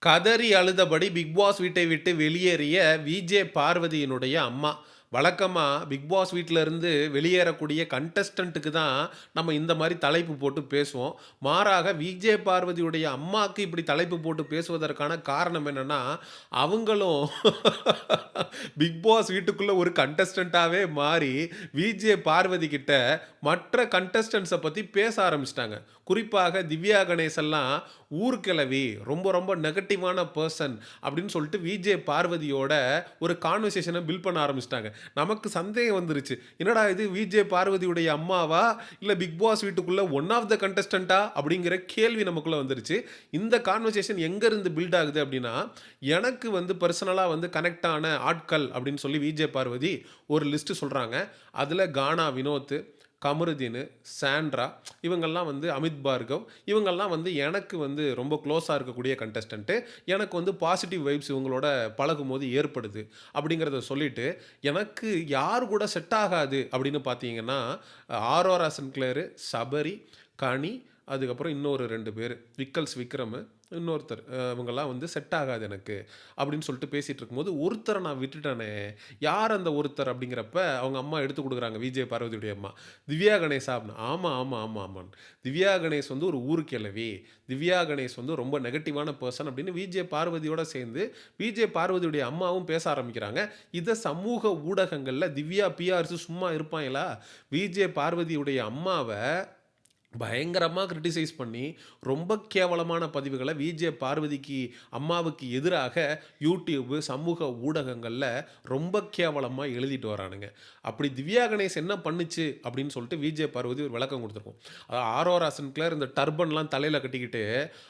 கதறி அழுதபடி big pass வீட்டை விட்டு வெளியேறிய விஜே பார்வதியினுடைய அம்மா. வழக்கமா பிக் பாஸ் வீட்ல இருந்து வெளியேறக்கூடிய கண்டஸ்டன்ட்‌க்கு தான் நம்ம இந்த மாரி தலைப்பு போட்டு பேசுவோம். மாறாக விஜே பார்வதியுடைய அம்மாக்கு இப்படி தலைப்பு போட்டு பேசுவதற்கான காரணம் என்னன்னா, அவங்களும் பிக் பாஸ் வீட்டுக்குள்ள ஒரு கண்டஸ்டன்ட்டாவே மாறி, விஜே பார்வதி கிட்ட மற்ற கண்டஸ்டன்ட்ஸ பத்தி பேச ஆரம்பிச்சுட்டாங்க. குறிப்பாக திவ்யா கணேசன்லாம் ஊர்க்கிழவி, ரொம்ப ரொம்ப நெகட்டிவான பெர்சன் அப்படின்னு சொல்லிட்டு விஜே பார்வதியோட ஒரு கான்வர்சேஷன பில்ட் பண்ண ஆரம்பிச்சுட்டாங்க. நமக்கு சந்தேகம் வந்துருச்சு. என்னடா இது விஜே பார்வதியுடைய அம்மாவா? இல்ல பிக் பாஸ் வீட்டுக்குள்ள ஒன் ஆஃப் த கண்டஸ்டன்ட்டா? அப்படிங்கிற கேள்வி நமக்குள்ள வந்துருச்சு. இந்த கான்வர்சேஷன் எங்க இருந்து பில்ட் ஆகுது அப்படின்னா, எனக்கு வந்து பெர்சனலா வந்து கனெக்ட் ஆன ஆட்கள் அப்படின்னு சொல்லி விஜே பார்வதி ஒரு லிஸ்ட் சொல்றாங்க. அதுல கானா வினோத், கமருதீனு, சாண்ட்ரா இவங்கெல்லாம் வந்து அமித் பார்கவ் இவங்கெல்லாம் வந்து எனக்கு வந்து ரொம்ப க்ளோஸா இருக்கக்கூடிய கண்டஸ்டன்ட். எனக்கு வந்து பாசிட்டிவ் வைப்ஸ் இவங்களோட பழகும்போது ஏற்படுது. அப்படிங்கிறத சொல்லிட்டு, எனக்கு யார் கூட செட் ஆகாது அப்படின்னு பார்த்தீங்கன்னா, ஆரோரா சின்க்ளேர், சபரி, கனி அதுக்கப்புறம் இன்னொரு 2 பேரு. விக்கல்ஸ் விக்ரம் இன்னொருத்தர். இவங்கலாம் வந்து செட் ஆகாது எனக்கு. அப்படின்னு சொல்லிட்டு பேசிட்டு இருக்கும்போது, ஒருத்தர நான் விட்டுட்டேனே. யார் அந்த ஒருத்தர் அப்படிங்கிறப்ப, அவங்க அம்மா எடுத்து குடுக்குறாங்க. விஜய் பார்வதியுடைய அம்மா. திவ்யா கணேஷா? அப்படின்னா, ஆமா, ஆமா, ஆமா, ஆமான்னு. திவ்யா கணேஷ் வந்து ஒரு ஊர் கிழவி. திவ்யா கணேஷ் வந்து ரொம்ப நெகட்டிவான பெர்சன் அப்படின்னு விஜய் பார்வதியோட சேர்ந்து, விஜய் பார்வதியுடைய அம்மாவும் பேச ஆரம்பிக்கிறாங்க. இத சமூக ஊடகங்கள்ல திவ்யா பிஆர்ஸ் சும்மா இருப்பாங்களா? விஜய் பார்வதியுடைய அம்மாவ பயங்கரமா கிரிட்டிசைஸ் பண்ணி, ரொம்ப கேவலமான பதிவுகள விஜே பார்வதிக்கு அம்மாவுக்கு எதிராக யூடியூப், சமூக ஊடகங்கள்ல ரொம்ப கேவலமா எழுதிட்டு வரானுங்க. அப்படி திவ்யா கணேஷ் என்ன பண்ணுச்சு அப்படின்னு சொல்லிட்டு விஜே பார்வதி ஒரு விளக்கம் குடுத்துருக்கும். ஆரோரா சின்க்ளேர் இந்த டர்பன்லாம் தலையில கட்டிக்கிட்டு,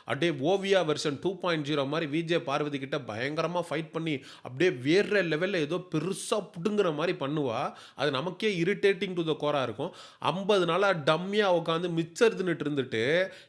அப்படியே ஓவியா வெர்ஷன் 2.0 மாரி விஜே பார்வதி கிட்ட பயங்கரமா ஃபைட் பண்ணி, அப்படியே வேற லெவல்ல ஏதோ பெருசா புடுங்குற மாரி பண்ணுவா. அது நமக்கே இரிட்டேட்டிங் டூ த கோரா இருக்கும். 50 நாளா டம்மியா உட்காந்து மிச்சர் தின்னுட்டு இருந்துட்டு,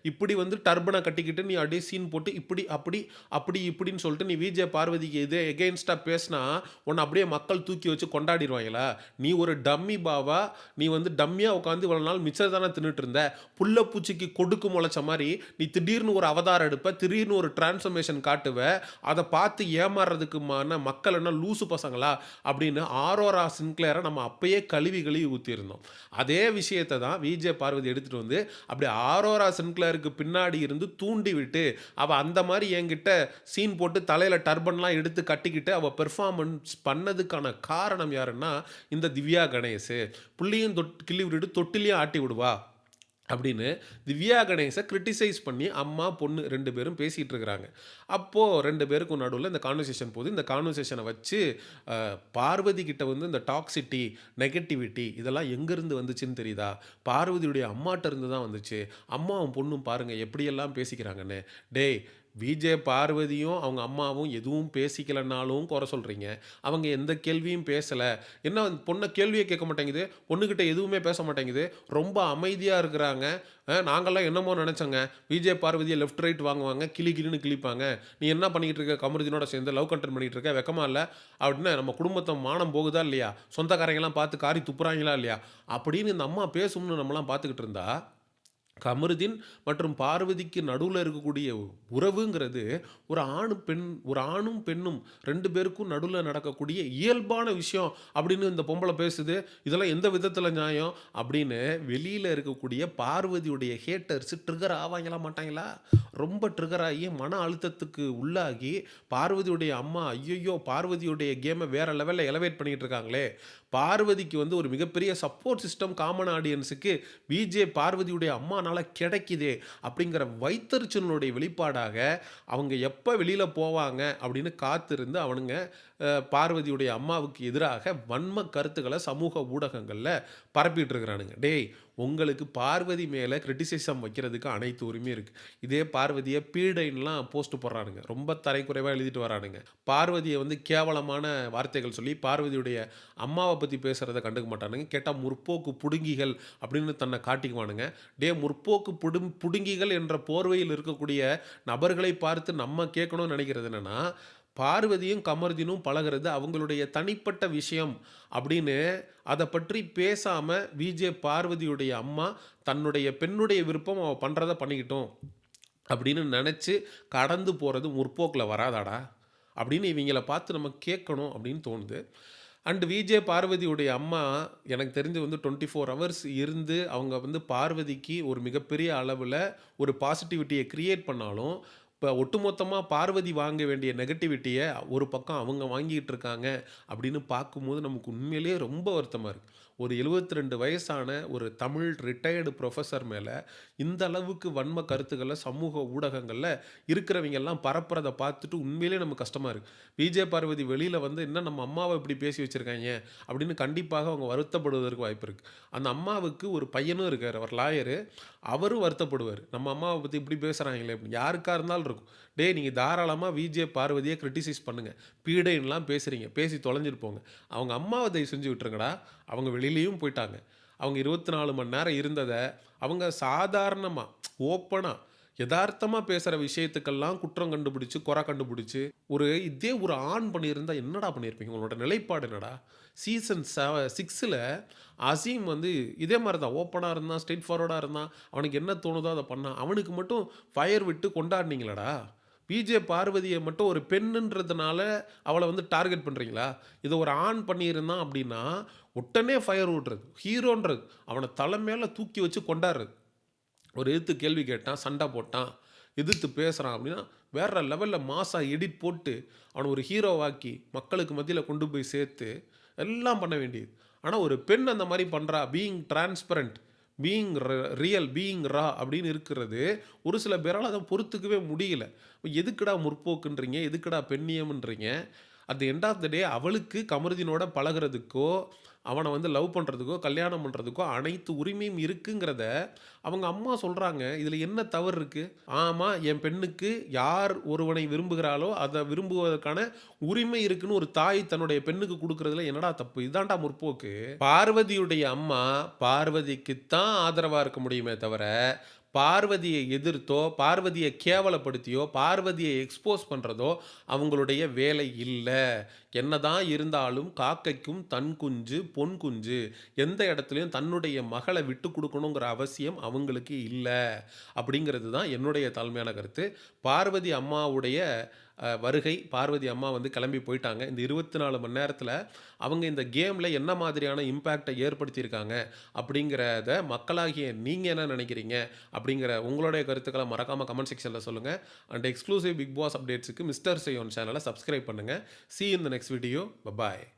இப்படி வந்து டர்பன கட்டிக்கிட்டு நீ அப்படியே சீன் போட்டு இப்படி, அப்படி, அப்படி இப்படின்னு சொல்லிட்டு நீ விஜே பார்வதிக்கு எகெயின்ஸ்ட்டா பேசினா, உன்ன அப்படியே மக்கள் தூக்கி வச்சு கொண்டாடிருவாங்களா? நீ ஒரு டம்மி பாவா, நீ வந்து டம்மியா உட்காந்து இவ்வளவு நாள் மிச்சர் தானே தின்னுட்டு இருந்த. புள்ள பூச்சிக்கு கொடுக்கு முளைச்ச மாரி, நீ திடீர்னு ஒரு அவதாரம் எடுப்ப, திடீர்னு ஒரு டிரான்ஸ்ஃபர்மேஷன் காட்டுவ, அத பார்த்து ஏமாறுறதுக்குமான மக்கள் என்ன லூசு பசங்களா? அப்படின்னு ஆரோரா சின்க்ளேர நம்ம அப்பயே கழுவி கழுவி ஊத்தியிருந்தோம். அதே விஷயத்த தான் விஜே பார்வதி எடுத்துட்டு வந்து, அப்படி ஆரோரா சின்க்ளேருக்கு பின்னாடி இருந்து தூண்டி விட்டு, அவ அந்த மாரி என்கிட்ட சீன் போட்டு தலையில டர்பன்லாம் எடுத்து கட்டிக்கிட்டு, அவ பெர்ஃபார்மன்ஸ் பண்ணதுக்கான காரணம் யாருன்னா, இந்த திவ்யா கணேஷ். புள்ளையும் கிள்ளி விட்டுட்டு தொட்டிலையும் ஆட்டி விடுவா. அப்படின்னு திவ்யா கணேச கிரிட்டிசைஸ் பண்ணி அம்மா, பொண்ணு 2 பேரும் பேசிட்டு இருக்கிறாங்க. அப்போ 2 பேருக்கும் நடுவுல இந்த கான்வர்சேஷன் போகுது. இந்த கான்வர்சேஷன வச்சு பார்வதி கிட்ட வந்து இந்த டாக்ஸிட்டி, நெகட்டிவிட்டி இதெல்லாம் எங்கேருந்து வந்துச்சுன்னு தெரியுதா? பார்வதியுடைய அம்மாட்ட இருந்து தான் வந்துச்சு. அம்மாவும் பொண்ணும் பாருங்க எப்படியெல்லாம் பேசிக்கிறாங்கன்னு. டேய்! விஜே பார்வதியும், அவங்க அம்மாவும் எதுவும் பேசிக்கலனாலும் குறை சொல்றீங்க. அவங்க எந்த கேள்வியும் பேசல. என்ன பொண்ண கேள்வியே கேட்க மாட்டேங்குது. பொண்ணுகிட்ட எதுவுமே பேச மாட்டேங்குது. ரொம்ப அமைதியா இருக்கிறாங்க. நாங்கலாம் என்னமோ நெனச்சோங்க. விஜே பார்வதிய லெஃப்ட், ரைட் வாங்குவாங்க. கிளி கிளின்னு கிழிப்பாங்க. நீ என்ன பண்ணிக்கிட்டு இருக்க? கமருதீனோட சேர்ந்து லவ் கன்டென்ட் பண்ணிட்டு இருக்க. வெட்கமா இல்ல? அப்படின்னு நம்ம குடும்பத்த மானம் போகுதா இல்லையா? சொந்தக்காரங்கலாம் பார்த்து காரி துப்புறாங்களா இல்லையா? அப்படின்னு இந்த அம்மா பேசும்னு நம்மலாம் பார்த்துக்கிட்டு இருந்தா, கமருதீன் மற்றும் பார்வதிக்கு நடுவுல இருக்கக்கூடிய உறவுங்கிறது, ஒரு ஆணும், பெண்ணும் 2 பேருக்கும் நடுவுல நடக்கக்கூடிய இயல்பான விஷயம் அப்படின்னு இந்த பொம்பள பேசுது. இதெல்லாம் எந்த விதத்தில நியாயம்? அப்படின்னு வெளியில இருக்கக்கூடிய பார்வதியுடைய ஹேட்டர்ஸ் ட்ரிகர் ஆவாங்களா மாட்டாங்களா? ரொம்ப ட்ரிகர் ஆகி மன அழுத்தத்துக்கு உள்ளாகி, பார்வதியுடைய அம்மா ஐய்யய்யோ! பார்வதியுடைய கேம வேற லெவல்ல எலவேட் பண்ணிட்டு இருக்காங்களே! பார்வதிக்கு வந்து ஒரு மிகப்பெரிய சப்போர்ட் சிஸ்டம் காமன் ஆடியன்ஸுக்கு விஜே பார்வதியுடைய அம்மானால கிடைக்குதே அப்படிங்கிற வைத்தறிச்சலுடைய வெளிப்பாடாக அவங்க எப்போ வெளியில போவாங்க அப்படின்னு காத்திருந்து அவனுங்க பார்வதியுடைய அம்மாவுக்கு எதிராக வன்ம கருத்துக்களை சமூக ஊடகங்கள்ல பரப்பிட்டு இருக்கிறானுங்க. டேய், உங்களுக்கு பார்வதி மேல கிரிட்டிசிசம் வைக்கிறதுக்கு அனைத்து உரிமையும் இருக்கு. இதே பார்வதியை பீடைன்லாம் போஸ்ட் போடுறானுங்க. ரொம்ப தரைக்குறைவா எழுதிட்டு வரானுங்க. பார்வதியை வந்து கேவலமான வார்த்தைகள் சொல்லி பார்வதியுடைய அம்மாவை பத்தி பேசுறத கண்டுக்க மாட்டானுங்க. கேட்டா முற்போக்கு புடுங்கிகள் அப்படின்னு தன்னை காட்டிக்குவானுங்க. முற்போக்கு புடுங்கிகள் என்ற போர்வையில் இருக்கக்கூடிய நபர்களை பார்த்து நம்ம கேட்கணும்னு நினைக்கிறது என்னன்னா, பார்வதியும் கமர்தீனும் பழகுறது அவங்களுடைய தனிப்பட்ட விஷயம் அப்படின்னு அத பற்றி பேசாம விஜே பார்வதியுடைய அம்மா தன்னுடைய பெண்ணுடைய விருப்பம் அவ பண்றத பண்ணிக்கிட்டும். அப்படின்னு நெனச்சு கடந்து போறது முற்போக்குல வராதாடா? அப்படின்னு இவைங்கள பார்த்து நம்ம கேட்கணும் அப்படின்னு தோணுது. அண்ட் விஜே பார்வதியுடைய அம்மா எனக்கு தெரிஞ்சு வந்து 24 ஹவர்ஸ் இருந்து அவங்க வந்து பார்வதிக்கு ஒரு மிகப்பெரிய அளவுல ஒரு பாசிட்டிவிட்டிய கிரியேட் பண்ணாலும், இப்ப ஒட்டுமொத்தமா பார்வதி வாங்க வேண்டிய நெகட்டிவிட்டிய ஒரு பக்கம் அவங்க வாங்கிட்டு இருக்காங்க அப்படின்னு பார்க்கும்போது நமக்கு உண்மையிலேயே ரொம்ப வருத்தமா இருக்கு. ஒரு 72 வயசான ஒரு தமிழ் ரிட்டயர்டு புரொஃபசர் மேல இந்த அளவுக்கு வன்ம கருத்துக்கள சமூக ஊடகங்கள்ல இருக்கிறவைங்க எல்லாம் பரப்புறத பார்த்துட்டு உண்மையிலேயே நமக்கு கஷ்டமா இருக்கு. விஜே பார்வதி வெளியில வந்து என்ன நம்ம அம்மாவ இப்படி பேசி வச்சிருக்காய்ங்க அப்படின்னு கண்டிப்பாக அவங்க வருத்தப்படுவதற்கு வாய்ப்பு இருக்கு. அந்த அம்மாவுக்கு ஒரு பையனும் இருக்காரு. அவர் லாயரு. அவரும் வருத்தப்படுவாரு. நம்ம அம்மாவ பத்தி இப்படி பேசுறாங்களே அப்படின்னு. யாருக்கா இருந்தாலும் இருக்கும். டேய் நீங்க தாராளமா விஜே பார்வதிய கிரிட்டிசைஸ் பண்ணுங்க. பீடைன்லாம் பேசுறீங்க. பேசி தொலைஞ்சிட்டு போங்க. அவங்க அம்மாவ தயவு செஞ்சு விட்டுருங்கடா. அவங்க வெளியிலயும் போயிட்டாங்க. அவங்க 24 மணி நேரம் இருந்தத, அவங்க சாதாரணமா, ஓப்பனா, எதார்த்தமா பேசுற விஷயத்துக்கெல்லாம் குற்றம் கண்டுபிடிச்சு, குறை கண்டுபிடிச்சு, இதே ஒரு ஆண் பண்ணியிருந்தா என்னடா பண்ணியிருப்பீங்க? உங்களோட நிலைப்பாடு என்னடா? சீசன் 6ல அசீம் வந்து இதே மாரி தான் ஓப்பனா இருந்தான், ஸ்ட்ரெய்ட் ஃபார்வர்டா இருந்தான். அவனுக்கு என்ன தோணுதோ அத பண்ணான். அவனுக்கு மட்டும் ஃபயர் விட்டு கொண்டாடுனீங்களேடா! விஜே பார்வதிய மட்டும் ஒரு பெண்ணுன்றதுனால அவள வந்து டார்கெட் பண்றீங்களா? இத ஒரு ஆண் பண்ணியிருந்தான் அப்டின்னா, உடனே ஃபயர் விட்றது. ஹீரோன்றது. அவன தல மேல தூக்கி வச்சு கொண்டாடுறது. ஒரு எதிர்த்து கேள்வி கேட்டான், சண்ட போட்டான், எதிர்த்து பேசுறான் அப்டின்னா, வேற லெவல்ல மாஸா எடிட் போட்டு, அவன ஒரு ஹீரோவாக்கி, மக்களுக்கு மத்தியில கொண்டு போய் சேர்த்து, எல்லாம் பண்ண வேண்டியது. ஆனா ஒரு பெண் அந்த மாரி பண்றா. Being transparent, being real, being raw அப்படின்னு இருக்கிறது, ஒரு சில பேரால அத பொறுத்துக்கவே முடியல. எதுக்குடா முற்போக்குன்றீங்க? எதுக்குடா பெண்ணியம்ன்றீங்க? At the end of the day அவளுக்கு கமருதீனோட பழகுறதுக்கோ, அவன வந்து லவ் பண்றதுக்கோ, கல்யாணம் பண்றதுக்கோ அனைத்து உரிமையும் இருக்குங்கிறத அவங்க அம்மா சொல்றாங்க. இதுல என்ன தவறு இருக்கு? ஆமா, என் பெண்ணுக்கு யார் ஒருவனை விரும்புகிறாளோ, அத விரும்புவதற்கான உரிமை இருக்குன்னு ஒரு தாய் தன்னுடைய பெண்ணுக்கு குடுக்குறதுல என்னடா தப்பு? இதான்டா முற்போக்கு. பார்வதியுடைய அம்மா பார்வதிக்கு தான் ஆதரவா இருக்க முடியுமே தவிர, பார்வதிய எதிர்த்தோ, பார்வதிய கேவலப்படுத்தியோ, பார்வதிய எக்ஸ்போஸ் பண்றதோ அவங்களுடைய வேலை இல்ல. என்னதான் இருந்தாலும் காக்கைக்கும் தன் குஞ்சு, பொன் குஞ்சு. எந்த இடத்துலயும் தன்னுடைய மகள விட்டுக் குடுக்கணுங்கிற அவசியம் அவங்களுக்கு இல்ல. அப்படிங்கிறது தான் என்னுடைய தாழ்மையான கருத்து. பார்வதி அம்மாவுடைய வருகை, பார்வதி அம்மா வந்து கிளம்பி போயிட்டாங்க. இந்த 24 மணி நேரத்தில அவங்க இந்த கேம்ல என்ன மாதிரியான இம்பேக்ட்ட ஏற்படுத்தியிருக்காங்க அப்படிங்கிறத மக்களாகிய நீங்க என்ன நினைக்கிறீங்க? அப்படிங்கிற உங்களுடைய கருத்துக்கள மறக்காம கமெண்ட் செக்ஷன்ல சொல்லுங்க. அண்ட் எக்ஸ்க்ளூசிவ் பிக் பாஸ் அப்டேட்ஸ்க்கு மிஸ்டர் செய்யோன் சேனல சப்ஸ்கிரைப் பண்ணுங்க. See you in the next video. Bye bye.